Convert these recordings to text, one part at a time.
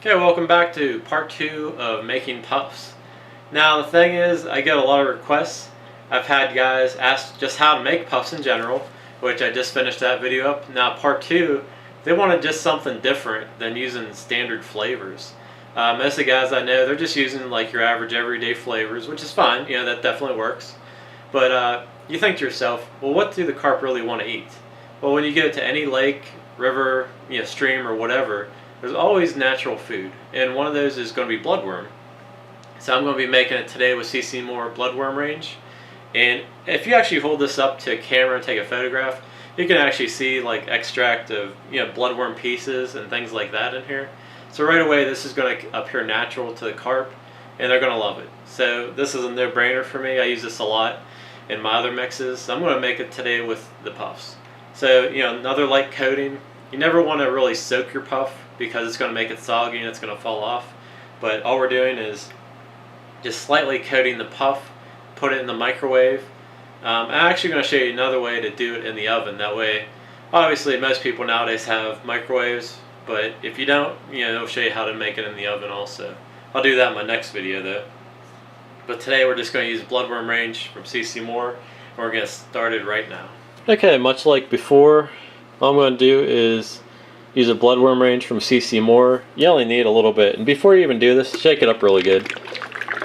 Okay, welcome back to part 2 of making puffs. Now the thing is, I get a lot of requests. I've had guys ask just how to make puffs in general, which I just finished that video up. Now part 2, they wanted just something different than using standard flavors. Most of the guys I know, they're just using like your average everyday flavors, which is fine, you know, that definitely works. But you think to yourself, well, what do the carp really want to eat? Well, when you get to any lake, river, stream or whatever, there's always natural food, and one of those is going to be bloodworm. So I'm going to be making it today with CC Moore bloodworm range. And if you actually hold this up to a camera and take a photograph, you can actually see like extract of bloodworm pieces and things like that in here. So right away this is going to appear natural to the carp, and they're going to love it. So this is a no-brainer for me. I use this a lot in my other mixes. So I'm going to make it today with the puffs. So another light coating. You never want to really soak your puff because it's going to make it soggy and it's going to fall off. But all we're doing is just slightly coating the puff, put it in the microwave. I'm actually going to show you another way to do it in the oven. That way, obviously most people nowadays have microwaves, but if you don't, it'll show you how to make it in the oven also. I'll do that in my next video though. But today we're just going to use bloodworm range from CC Moore, and we're going to get started right now. Okay, much like before, all I'm going to do is use a bloodworm range from CC Moore. You only need a little bit, and before you even do this, shake it up really good.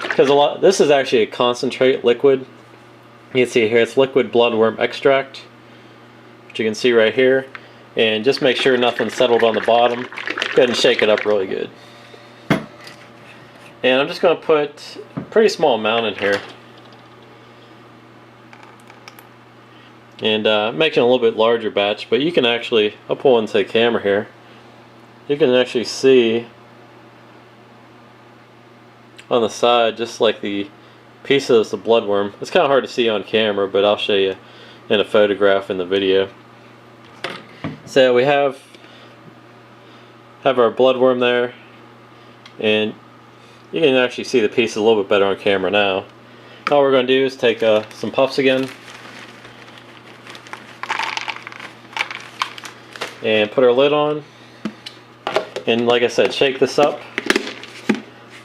Because this is actually a concentrate liquid. You can see here it's liquid bloodworm extract, which you can see right here. And just make sure nothing's settled on the bottom. Go ahead and shake it up really good. And I'm just going to put a pretty small amount in here. And making a little bit larger batch, but you can actually, I'll pull into the camera here, you can actually see on the side just like the pieces of bloodworm. It's kind of hard to see on camera, but I'll show you in a photograph in the video. So we have our bloodworm there, and you can actually see the pieces a little bit better on camera now. All we're going to do is take some puffs again, and put our lid on, and like I said, shake this up.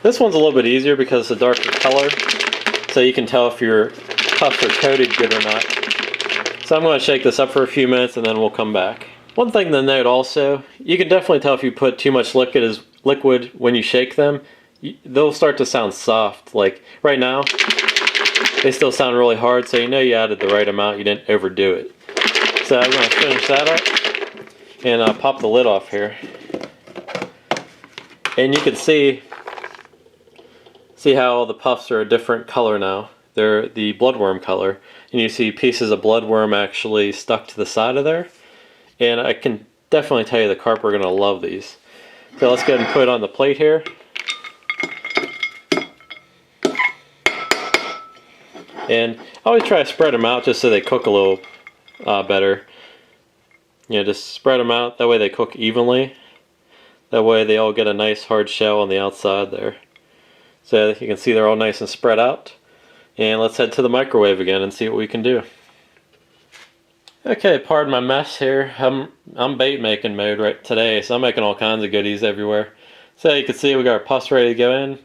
This one's a little bit easier because it's a darker color, so you can tell if your puffs are coated good or not. So I'm going to shake this up for a few minutes and then we'll come back. One thing to note also, you can definitely tell if you put too much liquid when you shake them. They'll start to sound soft. Like right now, they still sound really hard, so you added the right amount, you didn't overdo it. So I'm going to finish that up and pop the lid off here, and you can see how all the puffs are a different color now. They're the bloodworm color, and you see pieces of bloodworm actually stuck to the side of there, and I can definitely tell you the carp are going to love these. So let's go ahead and put it on the plate here. And I always try to spread them out just so they cook a little better. Just spread them out, that way they cook evenly. That way they all get a nice hard shell on the outside there. So you can see they're all nice and spread out. And let's head to the microwave again and see what we can do. Okay, pardon my mess here. I'm bait making mode right today, so I'm making all kinds of goodies everywhere. So you can see we got our puffs ready to go in.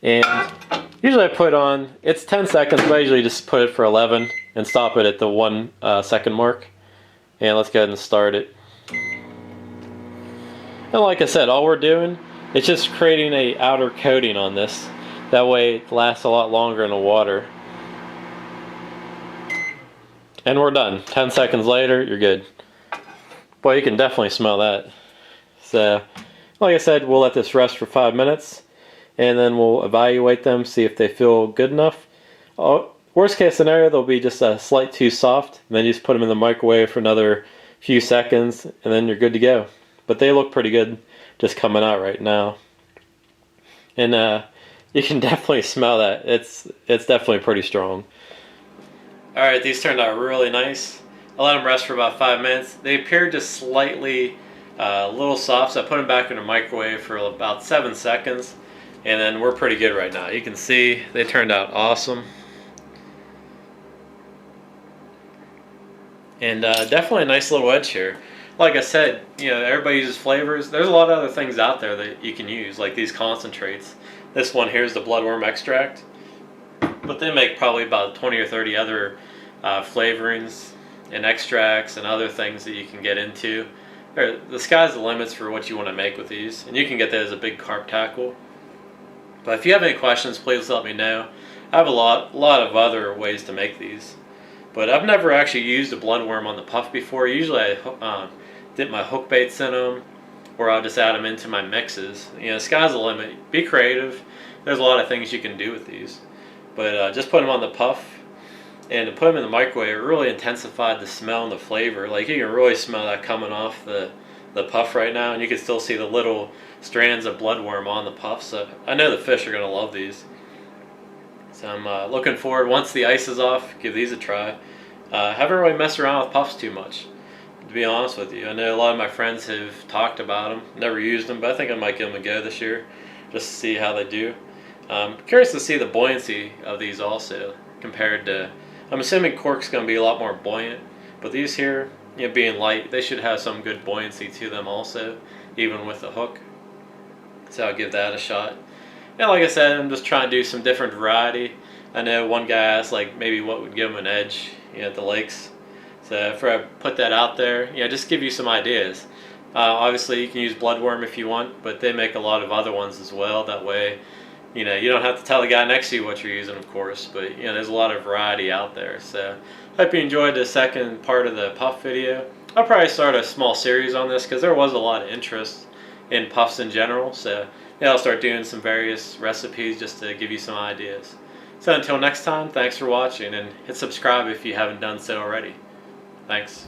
And usually I put on, it's 10 seconds, but I usually just put it for 11 and stop it at the 1 second mark. And let's go ahead and start it. And like I said, all we're doing is just creating a outer coating on this. That way it lasts a lot longer in the water. And we're done. 10 seconds later, you're good. Boy, you can definitely smell that. So, like I said, we'll let this rest for 5 minutes, and then we'll evaluate them, see if they feel good enough. Worst case scenario, they'll be just a slight too soft, and then you just put them in the microwave for another few seconds, and then you're good to go. But they look pretty good just coming out right now. And you can definitely smell that. It's definitely pretty strong. Alright, these turned out really nice. I let them rest for about 5 minutes. They appeared just slightly a little soft, so I put them back in the microwave for about 7 seconds. And then we're pretty good right now. You can see they turned out awesome. And definitely a nice little wedge here. like I said, everybody uses flavors. There's a lot of other things out there that you can use, like these concentrates. This one here is the bloodworm extract, but they make probably about 20 or 30 other flavorings and extracts and other things that you can get into. The sky's the limits for what you want to make with these, and you can get that as a big carp tackle. But if you have any questions, please let me know. I have a lot of other ways to make these, but I've never actually used a bloodworm on the puff before. Usually I dip my hook baits in them, or I'll just add them into my mixes. Sky's the limit. Be creative. There's a lot of things you can do with these, but just put them on the puff. And to put them in the microwave, it really intensified the smell and the flavor. Like, you can really smell that coming off the puff right now, and you can still see the little strands of bloodworm on the puff. So I know the fish are going to love these. So I'm looking forward, once the ice is off, give these a try. Haven't really messed around with puffs too much, to be honest with you. I know a lot of my friends have talked about them, never used them, but I think I might give them a go this year, just to see how they do. Curious to see the buoyancy of these also, compared to, I'm assuming cork's going to be a lot more buoyant, but these here, being light, they should have some good buoyancy to them also, even with the hook. So I'll give that a shot. And like I said, I'm just trying to do some different variety. I know one guy asked, like, maybe what would give him an edge at the lakes. So if I put that out there, just give you some ideas. Obviously, you can use bloodworm if you want, but they make a lot of other ones as well. That way, you don't have to tell the guy next to you what you're using, of course, but there's a lot of variety out there. So hope you enjoyed the second part of the puff video. I'll probably start a small series on this because there was a lot of interest in puffs in general. So I'll start doing some various recipes just to give you some ideas. So until next time, thanks for watching, and hit subscribe if you haven't done so already. Thanks.